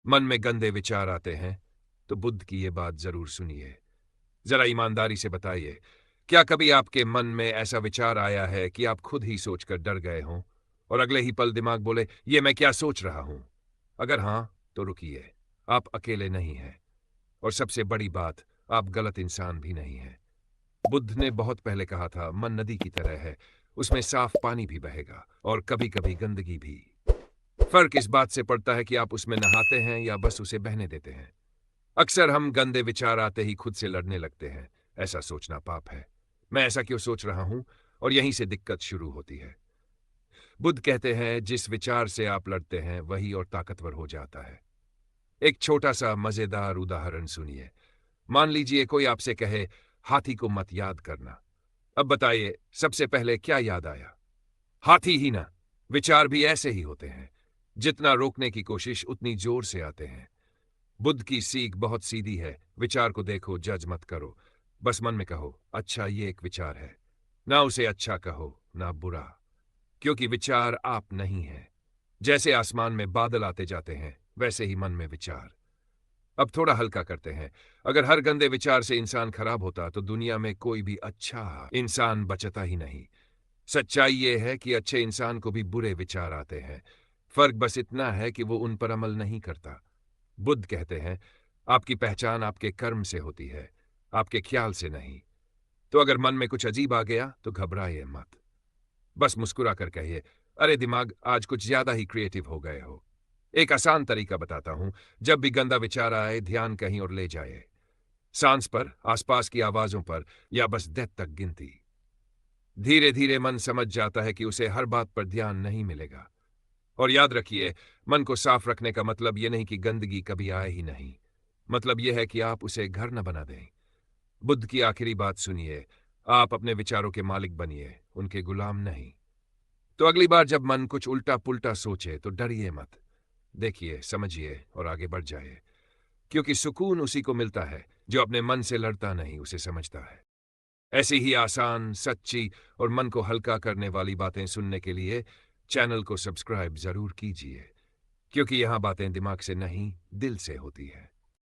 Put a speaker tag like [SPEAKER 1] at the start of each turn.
[SPEAKER 1] मन में गंदे विचार आते हैं तो बुद्ध की ये बात जरूर सुनिए। जरा ईमानदारी से बताइए, क्या कभी आपके मन में ऐसा विचार आया है कि आप खुद ही सोचकर डर गए हों और अगले ही पल दिमाग बोले, ये मैं क्या सोच रहा हूं? अगर हां, तो रुकिए। आप अकेले नहीं हैं। और सबसे बड़ी बात, आप गलत इंसान भी नहीं हैं। बुद्ध ने बहुत पहले कहा था, मन नदी की तरह है, उसमें साफ पानी भी बहेगा और कभी कभी गंदगी भी। फर्क इस बात से पड़ता है कि आप उसमें नहाते हैं या बस उसे बहने देते हैं। अक्सर हम गंदे विचार आते ही खुद से लड़ने लगते हैं। ऐसा सोचना पाप है। मैं ऐसा क्यों सोच रहा हूं? और यहीं से दिक्कत शुरू होती है। बुद्ध कहते हैं, जिस विचार से आप लड़ते हैं वही और ताकतवर हो जाता है। एक छोटा सा मजेदार उदाहरण सुनिए। मान लीजिए कोई आपसे कहे, हाथी को मत याद करना। अब बताइए, सबसे पहले क्या याद आया? हाथी ही ना। विचार भी ऐसे ही होते हैं। जितना रोकने की कोशिश उतनी जोर से आते हैं। बुद्ध की सीख बहुत सीधी है। विचार को देखो, जज मत करो। बस मन में कहो, अच्छा ये एक विचार है। ना उसे अच्छा कहो, ना बुरा। क्योंकि विचार आप नहीं हैं। जैसे आसमान में बादल आते जाते हैं, वैसे ही मन में विचार। अब थोड़ा हल्का करते हैं। अगर हर गंदे विचार से इंसान खराब होता तो दुनिया में कोई भी अच्छा इंसान बचता ही नहीं। सच्चाई यह है कि अच्छे इंसान को भी बुरे विचार आते हैं। फर्क बस इतना है कि वो उन पर अमल नहीं करता। बुद्ध कहते हैं, आपकी पहचान आपके कर्म से होती है, आपके ख्याल से नहीं। तो अगर मन में कुछ अजीब आ गया तो घबराइए मत। बस मुस्कुरा कर कहिए, अरे दिमाग, आज कुछ ज्यादा ही क्रिएटिव हो गए हो। एक आसान तरीका बताता हूं। जब भी गंदा विचार आए, ध्यान कहीं और ले जाए। सांस पर, आसपास की आवाजों पर, या बस 10 तक गिनती। धीरे धीरे मन समझ जाता है कि उसे हर बात पर ध्यान नहीं मिलेगा। और याद रखिए, मन को साफ रखने का मतलब यह नहीं कि गंदगी कभी आए ही नहीं। मतलब यह है कि आप उसे घर न बना दें। बुद्ध की आखिरी बात सुनिए, आप अपने विचारों के मालिक बनिए, उनके गुलाम नहीं। तो अगली बार जब मन कुछ उल्टा पुल्टा सोचे तो डरिए मत। देखिए, समझिए और आगे बढ़ जाइए। क्योंकि सुकून उसी को मिलता है जो अपने मन से लड़ता नहीं, उसे समझता है। ऐसी ही आसान, सच्ची और मन को हल्का करने वाली बातें सुनने के लिए चैनल को सब्सक्राइब जरूर कीजिए। क्योंकि यहां बातें दिमाग से नहीं, दिल से होती है।